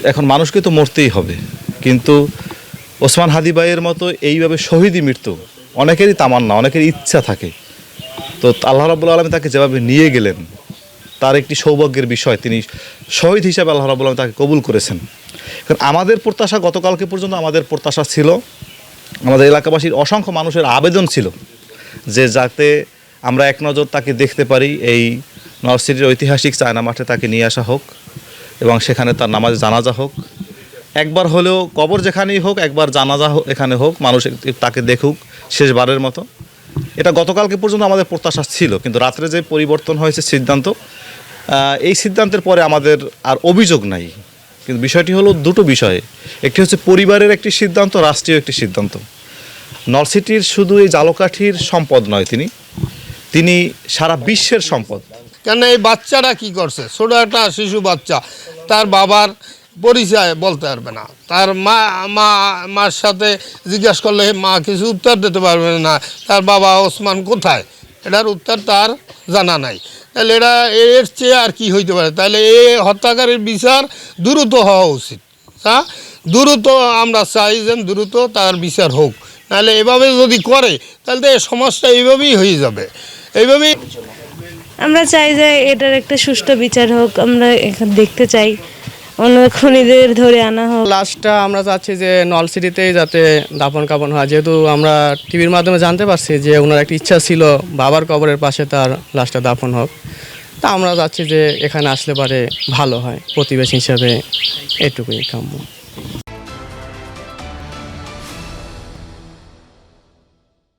এখন মানুষকে তো মরতেই হবে, কিন্তু ওসমান হাদি ভাইয়ের মতো এইভাবে শহীদি মৃত্যু অনেকেরই তামান্না, অনেকেরই ইচ্ছা থাকে। তো আল্লাহ রাব্বুল আলামিন তাকে যেভাবে নিয়ে গেলেন, তার একটি সৌভাগ্যের বিষয়, তিনি শহীদ হিসাবে আল্লাহ রাব্বুল আলামিন তাকে কবুল করেছেন। কারণ আমাদের প্রত্যাশা, গতকালকে পর্যন্ত আমাদের প্রত্যাশা ছিল, আমাদের এলাকাবাসীর অসংখ্য মানুষের আবেদন ছিল যে যাতে আমরা এক নজর তাকে দেখতে পারি, এই নরসিটির ঐতিহাসিক চায়না মাঠে তাকে নিয়ে আসা হোক এবং সেখানে তার নামাজে জানাজা হোক। একবার হলেও কবর যেখানেই হোক, একবার জানাজা এখানে হোক, মানুষ তাকে দেখুক শেষবারের মতো। এটা গতকালকে পর্যন্ত আমাদের প্রত্যাশা ছিল, কিন্তু রাত্রে যে পরিবর্তন হয়েছে সিদ্ধান্ত, এই সিদ্ধান্তের পরে আমাদের আর অভিযোগ নাই। কিন্তু বিষয়টি হলো দুটো বিষয়ে, একটি হচ্ছে পরিবারের একটি সিদ্ধান্ত, রাষ্ট্রীয় একটি সিদ্ধান্ত। নরসিটির শুধু এই জালকাঠির সম্পদ নয়, তিনি সারা বিশ্বের সম্পদ। কেন এই বাচ্চাটা কি করছে? ছোট একটা শিশু বাচ্চা, তার বাবার পরিচয় বলতে পারবে না, তার মার সাথে জিজ্ঞাসা করলে মা কিছু উত্তর দিতে পারবে না, তার বাবা ওসমান কোথায় এটার উত্তর তার জানা নাই। তাহলে এটা এর চেয়ে আর কি হইতে পারে? তাহলে এই হত্যাকারীর বিচার দ্রুত হওয়া উচিত। হ্যাঁ, দ্রুত আমরা চাই যে দ্রুত তার বিচার হোক, নাহলে এভাবে যদি করে তাহলে তো এই সমাজটা এইভাবেই হয়ে যাবে। এইভাবেই আমরা চাই যে এটার একটা সুষ্ঠু বিচার হোক। আমরা এখানে দেখতে চাই অন্য খুনিদের ধরে আনা হোক। লাশটা আমরা চাচ্ছি যে নলসিটিতেই যাতে দাফন কাফন হয়, যেহেতু আমরা টিভির মাধ্যমে জানতে পারছি যে ওনার একটা ইচ্ছা ছিল বাবার কবরের পাশে তার লাশটা দাফন হোক। তা আমরা চাচ্ছি যে এখানে আসলে পারে ভালো হয়, প্রতিবেশী হিসাবে এটুকুই কাম্য।